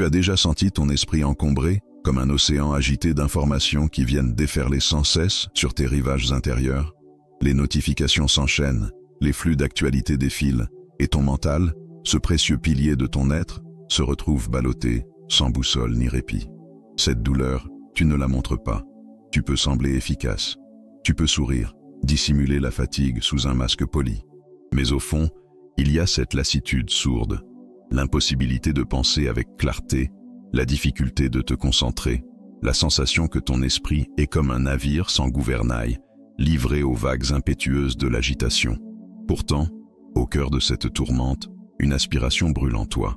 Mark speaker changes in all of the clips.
Speaker 1: Tu as déjà senti ton esprit encombré, comme un océan agité d'informations qui viennent déferler sans cesse sur tes rivages intérieurs? Les notifications s'enchaînent, les flux d'actualité défilent, et ton mental, ce précieux pilier de ton être, se retrouve ballotté, sans boussole ni répit. Cette douleur, tu ne la montres pas. Tu peux sembler efficace. Tu peux sourire, dissimuler la fatigue sous un masque poli. Mais au fond, il y a cette lassitude sourde, l'impossibilité de penser avec clarté, la difficulté de te concentrer, la sensation que ton esprit est comme un navire sans gouvernail, livré aux vagues impétueuses de l'agitation. Pourtant, au cœur de cette tourmente, une aspiration brûle en toi,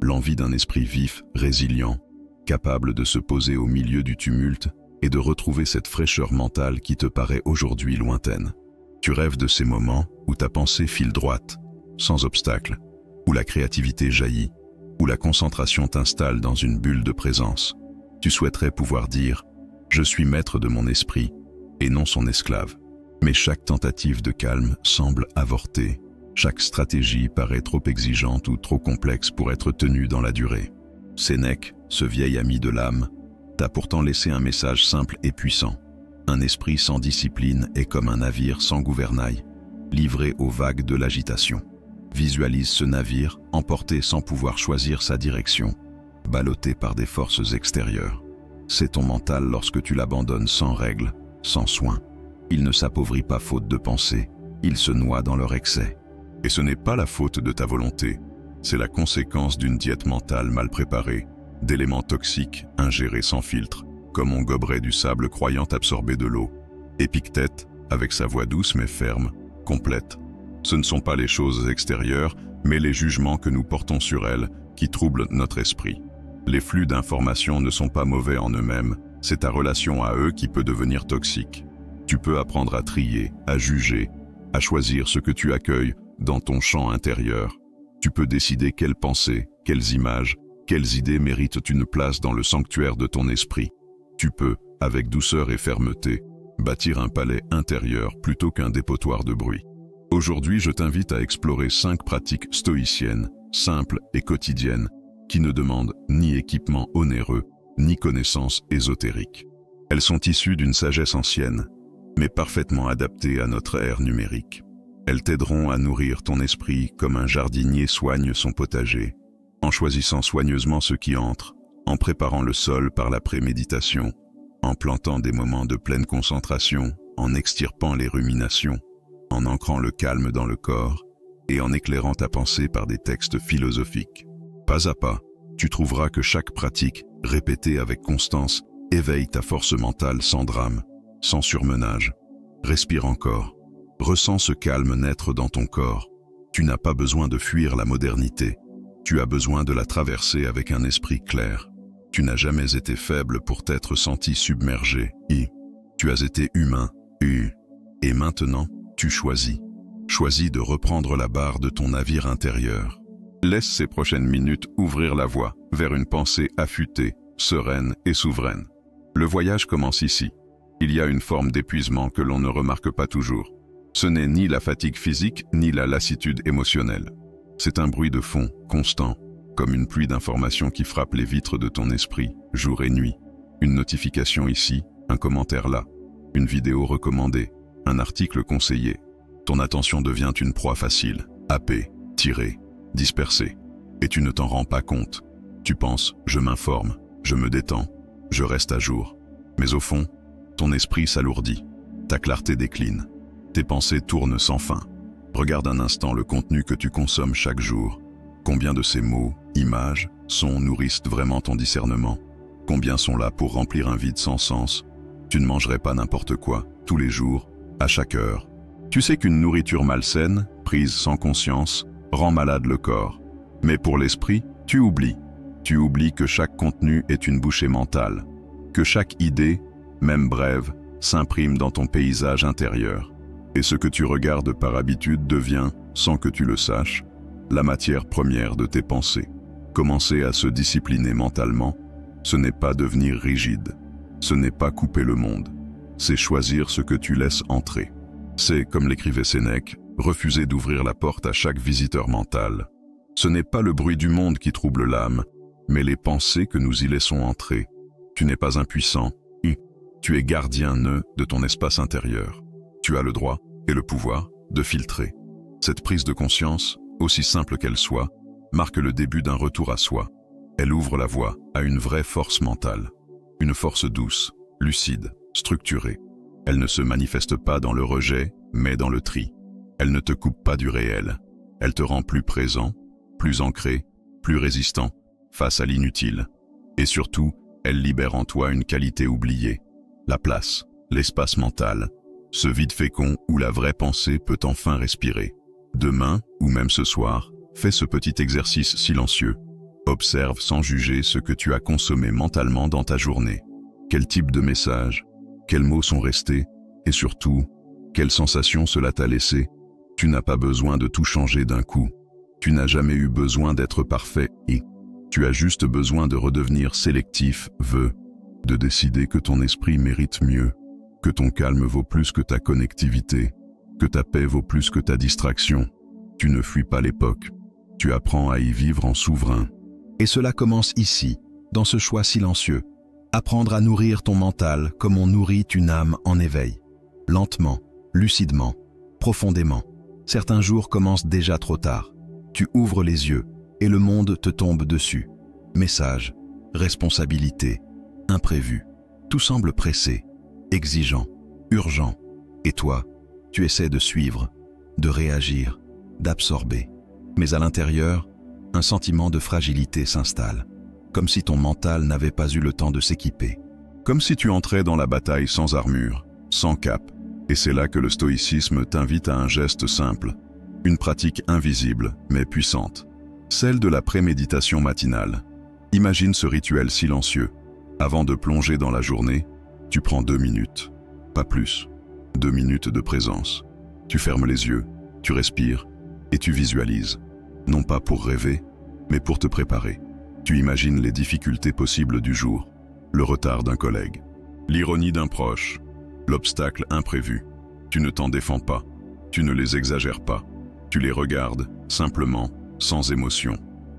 Speaker 1: l'envie d'un esprit vif, résilient, capable de se poser au milieu du tumulte et de retrouver cette fraîcheur mentale qui te paraît aujourd'hui lointaine. Tu rêves de ces moments où ta pensée file droite, sans obstacle, où la créativité jaillit, où la concentration t'installe dans une bulle de présence. Tu souhaiterais pouvoir dire « Je suis maître de mon esprit » et non son esclave. Mais chaque tentative de calme semble avorter. Chaque stratégie paraît trop exigeante ou trop complexe pour être tenue dans la durée. Sénèque, ce vieil ami de l'âme, t'a pourtant laissé un message simple et puissant. Un esprit sans discipline est comme un navire sans gouvernail, livré aux vagues de l'agitation. Visualise ce navire emporté sans pouvoir choisir sa direction, ballotté par des forces extérieures. C'est ton mental lorsque tu l'abandonnes sans règle, sans soin. Il ne s'appauvrit pas faute de pensée, il se noie dans leur excès. Et ce n'est pas la faute de ta volonté, c'est la conséquence d'une diète mentale mal préparée, d'éléments toxiques ingérés sans filtre, comme on goberait du sable croyant absorber de l'eau. Épictète, avec sa voix douce mais ferme, complète. Ce ne sont pas les choses extérieures, mais les jugements que nous portons sur elles qui troublent notre esprit. Les flux d'informations ne sont pas mauvais en eux-mêmes, c'est ta relation à eux qui peut devenir toxique. Tu peux apprendre à trier, à juger, à choisir ce que tu accueilles dans ton champ intérieur. Tu peux décider quelles pensées, quelles images, quelles idées méritent une place dans le sanctuaire de ton esprit. Tu peux, avec douceur et fermeté, bâtir un palais intérieur plutôt qu'un dépotoir de bruit. Aujourd'hui, je t'invite à explorer 5 pratiques stoïciennes, simples et quotidiennes, qui ne demandent ni équipement onéreux, ni connaissances ésotériques. Elles sont issues d'une sagesse ancienne, mais parfaitement adaptées à notre ère numérique. Elles t'aideront à nourrir ton esprit comme un jardinier soigne son potager, en choisissant soigneusement ce qui entre, en préparant le sol par la préméditation, en plantant des moments de pleine concentration, en extirpant les ruminations, en ancrant le calme dans le corps et en éclairant ta pensée par des textes philosophiques. Pas à pas, tu trouveras que chaque pratique, répétée avec constance, éveille ta force mentale sans drame, sans surmenage. Respire encore. Ressens ce calme naître dans ton corps. Tu n'as pas besoin de fuir la modernité. Tu as besoin de la traverser avec un esprit clair. Tu n'as jamais été faible pour t'être senti submergé. Tu as été humain. Et maintenant, tu choisis. Choisis de reprendre la barre de ton navire intérieur. Laisse ces prochaines minutes ouvrir la voie vers une pensée affûtée, sereine et souveraine. Le voyage commence ici. Il y a une forme d'épuisement que l'on ne remarque pas toujours. Ce n'est ni la fatigue physique, ni la lassitude émotionnelle. C'est un bruit de fond, constant, comme une pluie d'informations qui frappe les vitres de ton esprit, jour et nuit. Une notification ici, un commentaire là, une vidéo recommandée, un article conseillé. Ton attention devient une proie facile, happée, tirée, dispersée. Et tu ne t'en rends pas compte. Tu penses, je m'informe, je me détends, je reste à jour. Mais au fond, ton esprit s'alourdit, ta clarté décline, tes pensées tournent sans fin. Regarde un instant le contenu que tu consommes chaque jour. Combien de ces mots, images, sons nourrissent vraiment ton discernement? Combien sont là pour remplir un vide sans sens? Tu ne mangerais pas n'importe quoi, tous les jours, à chaque heure. Tu sais qu'une nourriture malsaine, prise sans conscience, rend malade le corps. Mais pour l'esprit, tu oublies. Tu oublies que chaque contenu est une bouchée mentale, que chaque idée, même brève, s'imprime dans ton paysage intérieur. Et ce que tu regardes par habitude devient, sans que tu le saches, la matière première de tes pensées. Commencer à se discipliner mentalement, ce n'est pas devenir rigide, ce n'est pas couper le monde, c'est choisir ce que tu laisses entrer. C'est, comme l'écrivait Sénèque, refuser d'ouvrir la porte à chaque visiteur mental. Ce n'est pas le bruit du monde qui trouble l'âme, mais les pensées que nous y laissons entrer. Tu n'es pas impuissant, tu es gardien de ton espace intérieur. Tu as le droit et le pouvoir de filtrer. Cette prise de conscience, aussi simple qu'elle soit, marque le début d'un retour à soi. Elle ouvre la voie à une vraie force mentale. Une force douce, lucide, structurée. Elle ne se manifeste pas dans le rejet, mais dans le tri. Elle ne te coupe pas du réel. Elle te rend plus présent, plus ancré, plus résistant face à l'inutile. Et surtout, elle libère en toi une qualité oubliée. La place, l'espace mental, ce vide fécond où la vraie pensée peut enfin respirer. Demain, ou même ce soir, fais ce petit exercice silencieux. Observe sans juger ce que tu as consommé mentalement dans ta journée. Quel type de message, quels mots sont restés, et surtout, quelle sensation cela t'a laissé. Tu n'as pas besoin de tout changer d'un coup. Tu n'as jamais eu besoin d'être parfait et tu as juste besoin de redevenir sélectif, de décider que ton esprit mérite mieux, que ton calme vaut plus que ta connectivité, que ta paix vaut plus que ta distraction. Tu ne fuis pas l'époque, tu apprends à y vivre en souverain.
Speaker 2: Et cela commence ici, dans ce choix silencieux. Apprendre à nourrir ton mental comme on nourrit une âme en éveil. Lentement, lucidement, profondément. Certains jours commencent déjà trop tard. Tu ouvres les yeux et le monde te tombe dessus. Messages, responsabilités, imprévus. Tout semble pressé, exigeant, urgent. Et toi, tu essaies de suivre, de réagir, d'absorber. Mais à l'intérieur, un sentiment de fragilité s'installe, comme si ton mental n'avait pas eu le temps de s'équiper.
Speaker 1: Comme si tu entrais dans la bataille sans armure, sans cap. Et c'est là que le stoïcisme t'invite à un geste simple, une pratique invisible mais puissante, celle de la préméditation matinale. Imagine ce rituel silencieux. Avant de plonger dans la journée, tu prends 2 minutes, pas plus. 2 minutes de présence. Tu fermes les yeux, tu respires et tu visualises. Non pas pour rêver, mais pour te préparer. Tu imagines les difficultés possibles du jour, le retard d'un collègue, l'ironie d'un proche, l'obstacle imprévu. Tu ne t'en défends pas, tu ne les exagères pas. Tu les regardes, simplement, sans émotion,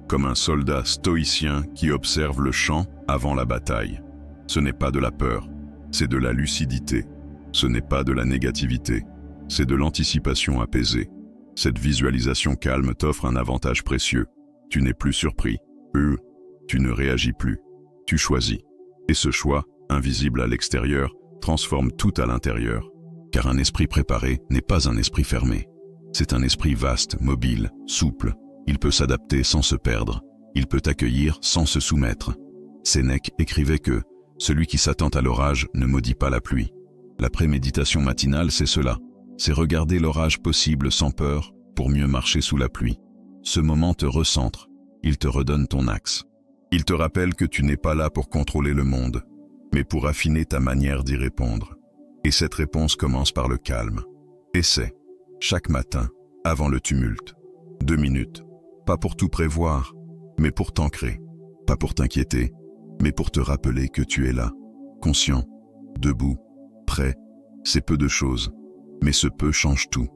Speaker 1: comme un soldat stoïcien qui observe le champ avant la bataille. Ce n'est pas de la peur, c'est de la lucidité. Ce n'est pas de la négativité, c'est de l'anticipation apaisée. Cette visualisation calme t'offre un avantage précieux. Tu n'es plus surpris, tu ne réagis plus, tu choisis. Et ce choix, invisible à l'extérieur, transforme tout à l'intérieur. Car un esprit préparé n'est pas un esprit fermé. C'est un esprit vaste, mobile, souple. Il peut s'adapter sans se perdre. Il peut accueillir sans se soumettre. Sénèque écrivait que « Celui qui s'attend à l'orage ne maudit pas la pluie ». La préméditation matinale, c'est cela. C'est regarder l'orage possible sans peur pour mieux marcher sous la pluie. Ce moment te recentre. Il te redonne ton axe. Il te rappelle que tu n'es pas là pour contrôler le monde, mais pour affiner ta manière d'y répondre. Et cette réponse commence par le calme. Essaie, chaque matin, avant le tumulte. 2 minutes, pas pour tout prévoir, mais pour t'ancrer. Pas pour t'inquiéter, mais pour te rappeler que tu es là, conscient, debout, prêt. C'est peu de choses, mais ce peu change tout,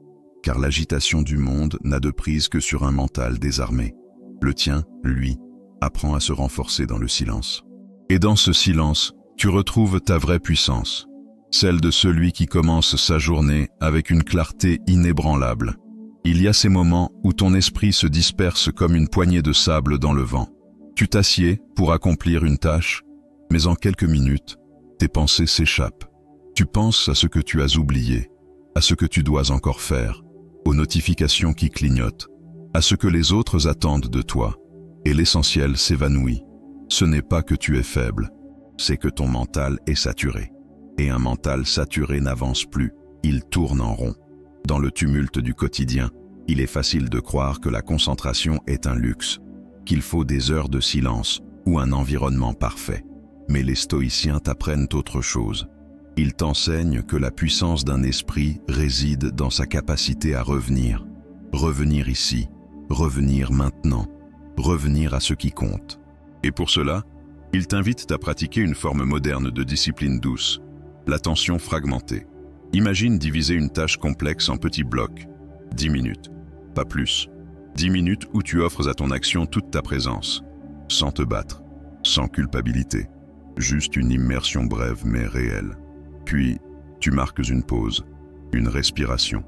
Speaker 1: car l'agitation du monde n'a de prise que sur un mental désarmé. Le tien, lui, apprend à se renforcer dans le silence. Et dans ce silence, tu retrouves ta vraie puissance, celle de celui qui commence sa journée avec une clarté inébranlable. Il y a ces moments où ton esprit se disperse comme une poignée de sable dans le vent. Tu t'assieds pour accomplir une tâche, mais en quelques minutes, tes pensées s'échappent. Tu penses à ce que tu as oublié, à ce que tu dois encore faire, aux notifications qui clignotent, à ce que les autres attendent de toi, et l'essentiel s'évanouit. Ce n'est pas que tu es faible, c'est que ton mental est saturé. Et un mental saturé n'avance plus, il tourne en rond. Dans le tumulte du quotidien, il est facile de croire que la concentration est un luxe, qu'il faut des heures de silence ou un environnement parfait. Mais les stoïciens t'apprennent autre chose. Ils t'enseignent que la puissance d'un esprit réside dans sa capacité à revenir. Revenir ici, revenir maintenant, revenir à ce qui compte. Et pour cela, ils t'invitent à pratiquer une forme moderne de discipline douce, l'attention fragmentée. Imagine diviser une tâche complexe en petits blocs, 10 minutes, pas plus. 10 minutes où tu offres à ton action toute ta présence, sans te battre, sans culpabilité, juste une immersion brève mais réelle. Puis, tu marques une pause, une respiration,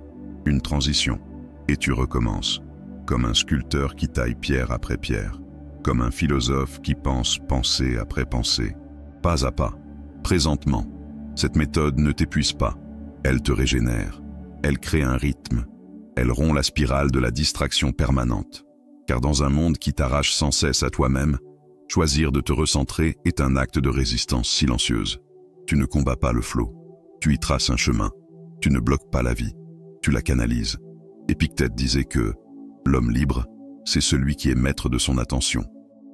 Speaker 1: une transition, et tu recommences, comme un sculpteur qui taille pierre après pierre, comme un philosophe qui pense pensée après pensée, pas à pas, présentement. Cette méthode ne t'épuise pas, elle te régénère, elle crée un rythme, elle rompt la spirale de la distraction permanente. Car dans un monde qui t'arrache sans cesse à toi-même, choisir de te recentrer est un acte de résistance silencieuse. Tu ne combats pas le flot, tu y traces un chemin, tu ne bloques pas la vie, tu la canalises. Épictète disait que l'homme libre, c'est celui qui est maître de son attention.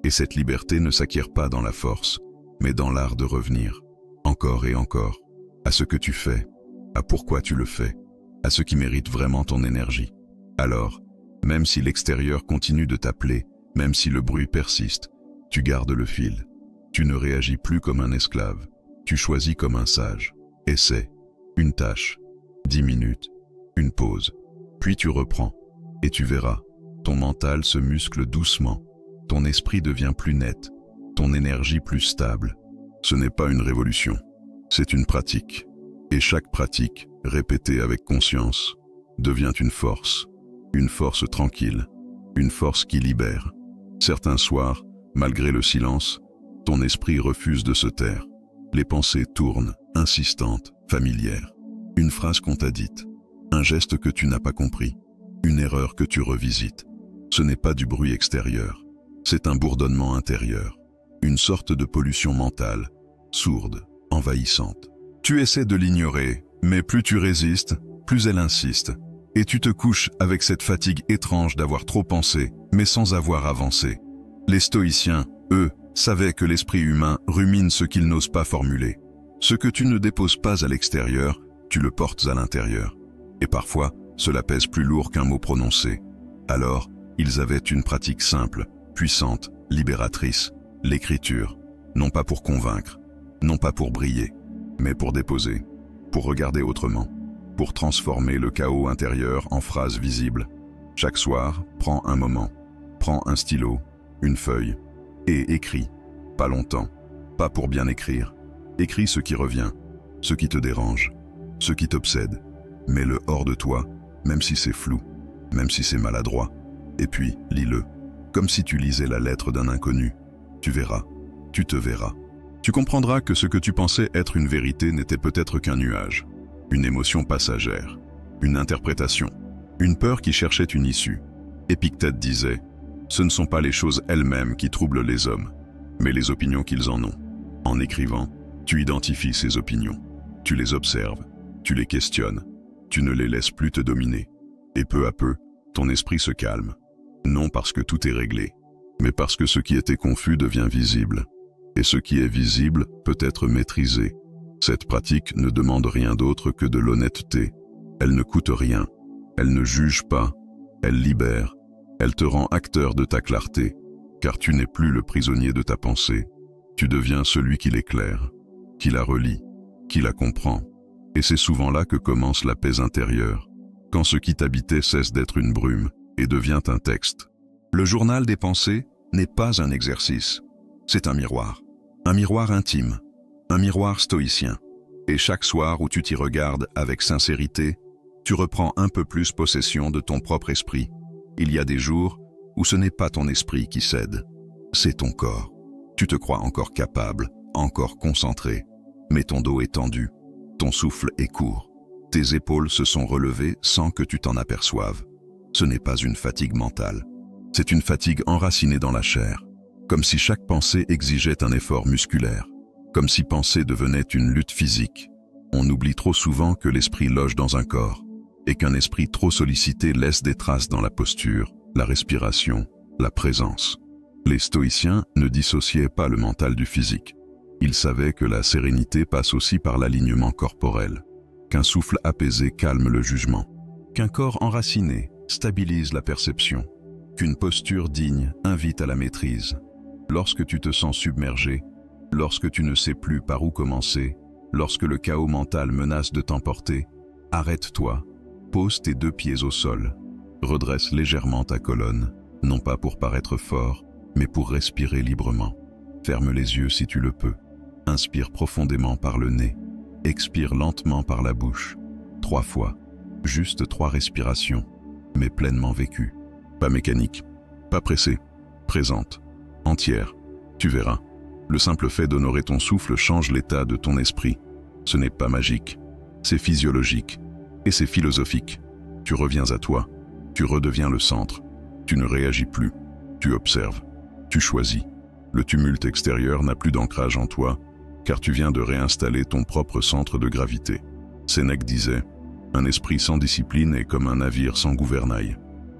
Speaker 1: Et cette liberté ne s'acquiert pas dans la force, mais dans l'art de revenir, encore et encore, à ce que tu fais, à pourquoi tu le fais, à ce qui mérite vraiment ton énergie. Alors, même si l'extérieur continue de t'appeler, même si le bruit persiste, tu gardes le fil. Tu ne réagis plus comme un esclave, tu choisis comme un sage. Essai, une tâche, 10 minutes, une pause. Puis tu reprends, et tu verras, ton mental se muscle doucement, ton esprit devient plus net, ton énergie plus stable. Ce n'est pas une révolution, c'est une pratique. Et chaque pratique, répétée avec conscience, devient une force tranquille, une force qui libère. Certains soirs, malgré le silence, ton esprit refuse de se taire. Les pensées tournent, insistantes, familières. Une phrase qu'on t'a dite, un geste que tu n'as pas compris, une erreur que tu revisites. Ce n'est pas du bruit extérieur, c'est un bourdonnement intérieur, une sorte de pollution mentale, sourde, envahissante. Tu essaies de l'ignorer, mais plus tu résistes, plus elle insiste. Et tu te couches avec cette fatigue étrange d'avoir trop pensé, mais sans avoir avancé. Les stoïciens, eux, savaient que l'esprit humain rumine ce qu'il n'ose pas formuler. Ce que tu ne déposes pas à l'extérieur, tu le portes à l'intérieur. Et parfois, cela pèse plus lourd qu'un mot prononcé. Alors, ils avaient une pratique simple, puissante, libératrice, l'écriture. Non pas pour convaincre, non pas pour briller, mais pour déposer, pour regarder autrement, pour transformer le chaos intérieur en phrases visibles. Chaque soir, prends un moment, prends un stylo, une feuille, et écris. Pas longtemps, pas pour bien écrire. Écris ce qui revient, ce qui te dérange, ce qui t'obsède. Mets-le hors de toi, même si c'est flou, même si c'est maladroit. Et puis, lis-le, comme si tu lisais la lettre d'un inconnu. Tu verras, tu te verras. Tu comprendras que ce que tu pensais être une vérité n'était peut-être qu'un nuage, une émotion passagère, une interprétation, une peur qui cherchait une issue. Épictète disait, ce ne sont pas les choses elles-mêmes qui troublent les hommes, mais les opinions qu'ils en ont. En écrivant, tu identifies ces opinions, tu les observes, tu les questionnes, tu ne les laisses plus te dominer. Et peu à peu, ton esprit se calme, non parce que tout est réglé, mais parce que ce qui était confus devient visible. Et ce qui est visible peut être maîtrisé. Cette pratique ne demande rien d'autre que de l'honnêteté. Elle ne coûte rien, elle ne juge pas, elle libère, elle te rend acteur de ta clarté, car tu n'es plus le prisonnier de ta pensée. Tu deviens celui qui l'éclaire, qui la relie, qui la comprend. Et c'est souvent là que commence la paix intérieure, quand ce qui t'habitait cesse d'être une brume et devient un texte. Le journal des pensées n'est pas un exercice, c'est un miroir intime, un miroir stoïcien. Et chaque soir où tu t'y regardes avec sincérité, tu reprends un peu plus possession de ton propre esprit. Il y a des jours où ce n'est pas ton esprit qui cède, c'est ton corps. Tu te crois encore capable, encore concentré, mais ton dos est tendu, ton souffle est court, tes épaules se sont relevées sans que tu t'en aperçoives. Ce n'est pas une fatigue mentale, c'est une fatigue enracinée dans la chair, comme si chaque pensée exigeait un effort musculaire, comme si penser devenait une lutte physique. On oublie trop souvent que l'esprit loge dans un corps, et qu'un esprit trop sollicité laisse des traces dans la posture, la respiration, la présence. Les stoïciens ne dissociaient pas le mental du physique. Ils savaient que la sérénité passe aussi par l'alignement corporel, qu'un souffle apaisé calme le jugement, qu'un corps enraciné stabilise la perception, qu'une posture digne invite à la maîtrise. Lorsque tu te sens submergé, lorsque tu ne sais plus par où commencer, lorsque le chaos mental menace de t'emporter, arrête-toi, pose tes 2 pieds au sol, redresse légèrement ta colonne, non pas pour paraître fort, mais pour respirer librement. Ferme les yeux si tu le peux. Inspire profondément par le nez. Expire lentement par la bouche. 3 fois. Juste 3 respirations, mais pleinement vécues. Pas mécanique, pas pressée, présente, entière. Tu verras. Le simple fait d'honorer ton souffle change l'état de ton esprit. Ce n'est pas magique, c'est physiologique et c'est philosophique. Tu reviens à toi, tu redeviens le centre. Tu ne réagis plus, tu observes, tu choisis. Le tumulte extérieur n'a plus d'ancrage en toi, car tu viens de réinstaller ton propre centre de gravité. Sénèque disait, « Un esprit sans discipline est comme un navire sans gouvernail. »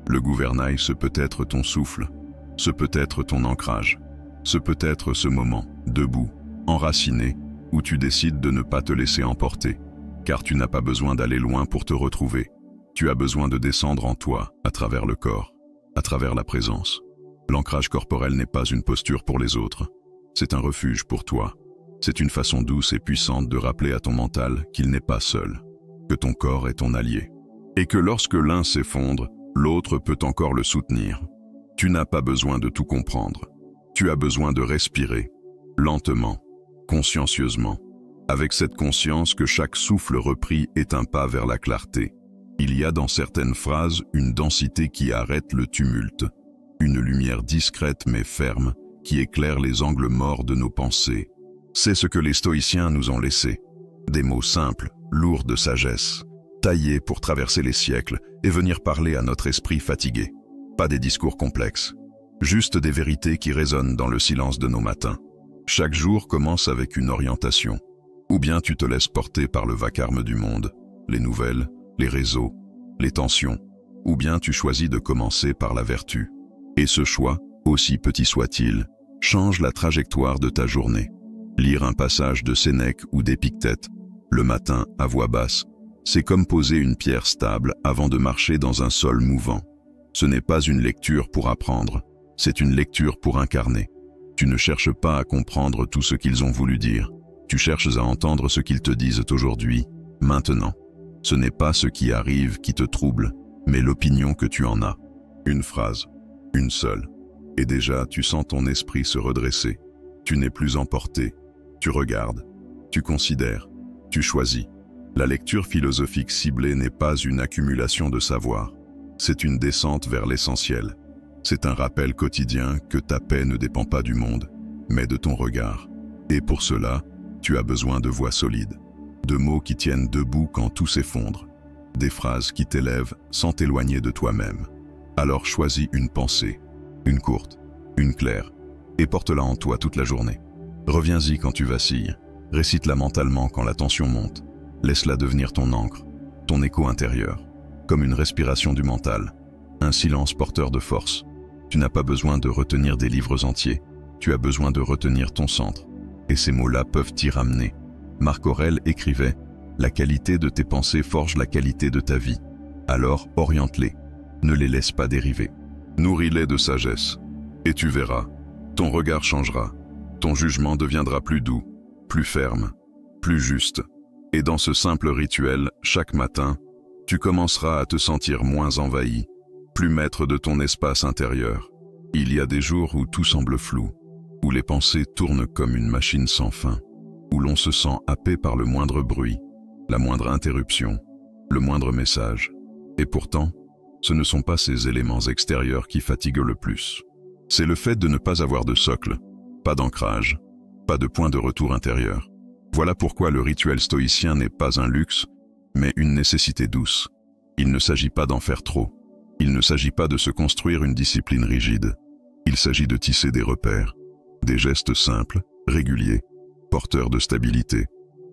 Speaker 1: Le gouvernail, ce peut être ton souffle, ce peut être ton ancrage, ce peut être ce moment, debout, enraciné, où tu décides de ne pas te laisser emporter, car tu n'as pas besoin d'aller loin pour te retrouver. Tu as besoin de descendre en toi, à travers le corps, à travers la présence. L'ancrage corporel n'est pas une posture pour les autres, c'est un refuge pour toi. C'est une façon douce et puissante de rappeler à ton mental qu'il n'est pas seul, que ton corps est ton allié, et que lorsque l'un s'effondre, l'autre peut encore le soutenir. Tu n'as pas besoin de tout comprendre. Tu as besoin de respirer, lentement, consciencieusement, avec cette conscience que chaque souffle repris est un pas vers la clarté. Il y a dans certaines phrases une densité qui arrête le tumulte, une lumière discrète mais ferme qui éclaire les angles morts de nos pensées. C'est ce que les stoïciens nous ont laissé. Des mots simples, lourds de sagesse, taillés pour traverser les siècles et venir parler à notre esprit fatigué. Pas des discours complexes, juste des vérités qui résonnent dans le silence de nos matins. Chaque jour commence avec une orientation. Ou bien tu te laisses porter par le vacarme du monde, les nouvelles, les réseaux, les tensions. Ou bien tu choisis de commencer par la vertu. Et ce choix, aussi petit soit-il, change la trajectoire de ta journée. Lire un passage de Sénèque ou d'Épictète, le matin à voix basse, c'est comme poser une pierre stable avant de marcher dans un sol mouvant. Ce n'est pas une lecture pour apprendre, c'est une lecture pour incarner. Tu ne cherches pas à comprendre tout ce qu'ils ont voulu dire, tu cherches à entendre ce qu'ils te disent aujourd'hui, maintenant. Ce n'est pas ce qui arrive qui te trouble, mais l'opinion que tu en as. Une phrase, une seule, et déjà tu sens ton esprit se redresser. Tu n'es plus emporté, tu regardes, tu considères, tu choisis. La lecture philosophique ciblée n'est pas une accumulation de savoir, c'est une descente vers l'essentiel. C'est un rappel quotidien que ta paix ne dépend pas du monde, mais de ton regard. Et pour cela, tu as besoin de voix solides, de mots qui tiennent debout quand tout s'effondre, des phrases qui t'élèvent sans t'éloigner de toi-même. Alors choisis une pensée, une courte, une claire, et porte-la en toi toute la journée. Reviens-y quand tu vacilles, récite-la mentalement quand la tension monte. Laisse-la devenir ton encre, ton écho intérieur, comme une respiration du mental, un silence porteur de force. Tu n'as pas besoin de retenir des livres entiers, tu as besoin de retenir ton centre. Et ces mots-là peuvent t'y ramener. Marc Aurèle écrivait « La qualité de tes pensées forge la qualité de ta vie. Alors oriente-les, ne les laisse pas dériver. Nourris-les de sagesse, et tu verras, ton regard changera, ton jugement deviendra plus doux, plus ferme, plus juste. Et dans ce simple rituel, chaque matin, tu commenceras à te sentir moins envahi, plus maître de ton espace intérieur. Il y a des jours où tout semble flou, où les pensées tournent comme une machine sans fin, où l'on se sent happé par le moindre bruit, la moindre interruption, le moindre message. Et pourtant, ce ne sont pas ces éléments extérieurs qui fatiguent le plus. C'est le fait de ne pas avoir de socle, pas d'ancrage, pas de point de retour intérieur. Voilà pourquoi le rituel stoïcien n'est pas un luxe, mais une nécessité douce. Il ne s'agit pas d'en faire trop. Il ne s'agit pas de se construire une discipline rigide. Il s'agit de tisser des repères, des gestes simples, réguliers, porteurs de stabilité,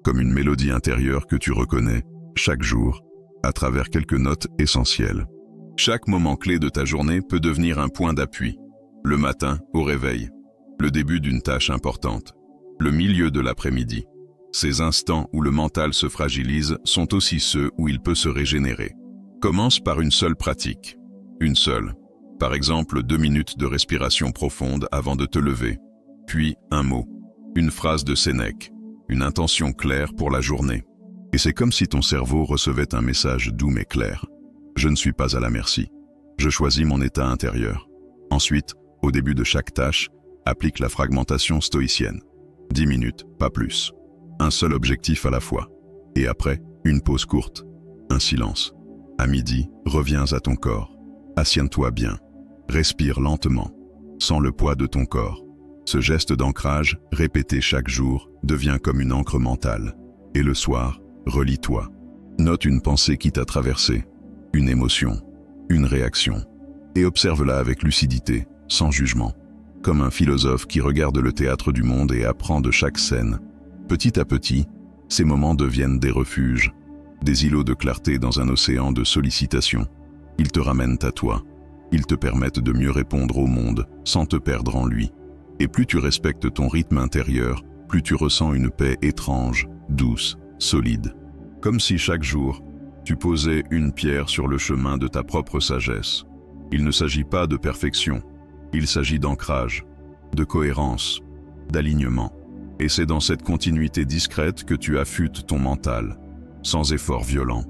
Speaker 1: comme une mélodie intérieure que tu reconnais, chaque jour, à travers quelques notes essentielles. Chaque moment clé de ta journée peut devenir un point d'appui. Le matin, au réveil, le début d'une tâche importante, le milieu de l'après-midi. Ces instants où le mental se fragilise sont aussi ceux où il peut se régénérer. Commence par une seule pratique. Une seule. Par exemple, 2 minutes de respiration profonde avant de te lever. Puis un mot, une phrase de Sénèque, une intention claire pour la journée. Et c'est comme si ton cerveau recevait un message doux mais clair. Je ne suis pas à la merci. Je choisis mon état intérieur. Ensuite, au début de chaque tâche, Applique la fragmentation stoïcienne. 10 minutes, pas plus. Un seul objectif à la fois. Et après, une pause courte. Un silence. À midi, reviens à ton corps. Assieds-toi bien. Respire lentement. Sens le poids de ton corps. Ce geste d'ancrage, répété chaque jour, devient comme une ancre mentale. Et le soir, relis-toi. Note une pensée qui t'a traversé, une émotion, une réaction. Et observe-la avec lucidité, sans jugement. Comme un philosophe qui regarde le théâtre du monde et apprend de chaque scène. Petit à petit, ces moments deviennent des refuges, des îlots de clarté dans un océan de sollicitations. Ils te ramènent à toi. Ils te permettent de mieux répondre au monde sans te perdre en lui. Et plus tu respectes ton rythme intérieur, plus tu ressens une paix étrange, douce, solide. Comme si chaque jour, tu posais une pierre sur le chemin de ta propre sagesse. Il ne s'agit pas de perfection, il s'agit d'ancrage, de cohérence, d'alignement. Et c'est dans cette continuité discrète que tu affûtes ton mental, sans effort violent,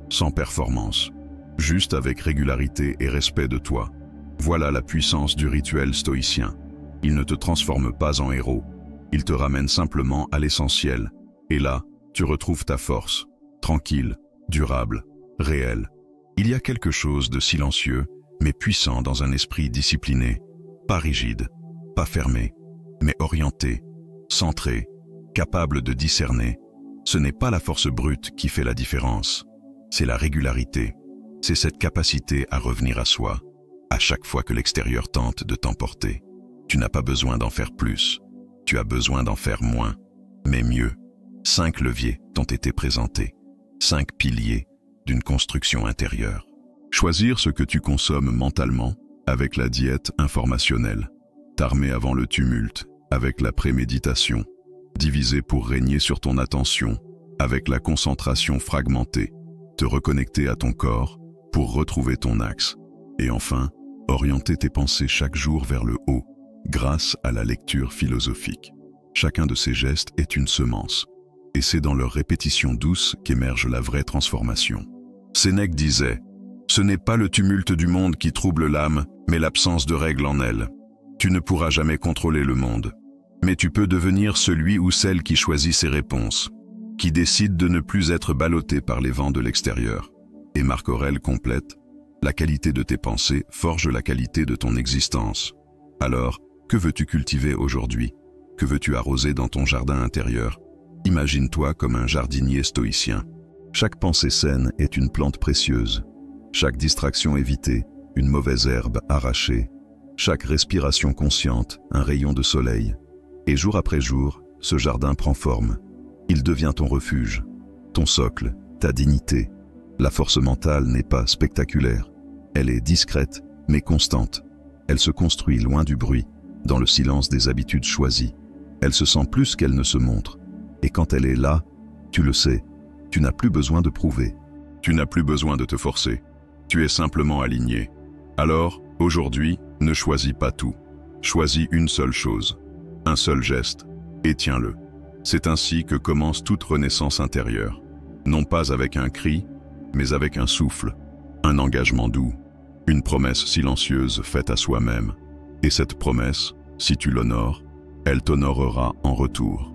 Speaker 1: sans performance, juste avec régularité et respect de toi. Voilà la puissance du rituel stoïcien. Il ne te transforme pas en héros, il te ramène simplement à l'essentiel. Et là, tu retrouves ta force, tranquille, durable, réelle. Il y a quelque chose de silencieux, mais puissant dans un esprit discipliné, pas rigide, pas fermé, mais orienté, centré, capable de discerner. Ce n'est pas la force brute qui fait la différence, c'est la régularité. C'est cette capacité à revenir à soi, à chaque fois que l'extérieur tente de t'emporter. Tu n'as pas besoin d'en faire plus, tu as besoin d'en faire moins, mais mieux. 5 leviers t'ont été présentés, 5 piliers d'une construction intérieure. Choisir ce que tu consommes mentalement avec la diète informationnelle, t'armer avant le tumulte avec la préméditation, diviser pour régner sur ton attention avec la concentration fragmentée, te reconnecter à ton corps pour retrouver ton axe, et enfin, orienter tes pensées chaque jour vers le haut grâce à la lecture philosophique. Chacun de ces gestes est une semence, et c'est dans leur répétition douce qu'émerge la vraie transformation. Sénèque disait « Ce n'est pas le tumulte du monde qui trouble l'âme, mais l'absence de règles en elle. Tu ne pourras jamais contrôler le monde, mais tu peux devenir celui ou celle qui choisit ses réponses, qui décide de ne plus être ballotté par les vents de l'extérieur. » Et Marc Aurèle complète « La qualité de tes pensées forge la qualité de ton existence. » Alors, que veux-tu cultiver aujourd'hui? Que veux-tu arroser dans ton jardin intérieur? Imagine-toi comme un jardinier stoïcien. Chaque pensée saine est une plante précieuse. Chaque distraction évitée, une mauvaise herbe arrachée. Chaque respiration consciente, un rayon de soleil. Et jour après jour, ce jardin prend forme. Il devient ton refuge, ton socle, ta dignité. La force mentale n'est pas spectaculaire. Elle est discrète, mais constante. Elle se construit loin du bruit, dans le silence des habitudes choisies. Elle se sent plus qu'elle ne se montre. Et quand elle est là, tu le sais, tu n'as plus besoin de prouver. Tu n'as plus besoin de te forcer. Tu es simplement aligné. Alors, aujourd'hui, ne choisis pas tout. Choisis une seule chose, un seul geste, et tiens-le. C'est ainsi que commence toute renaissance intérieure. Non pas avec un cri, mais avec un souffle, un engagement doux, une promesse silencieuse faite à soi-même. Et cette promesse, si tu l'honores, elle t'honorera en retour.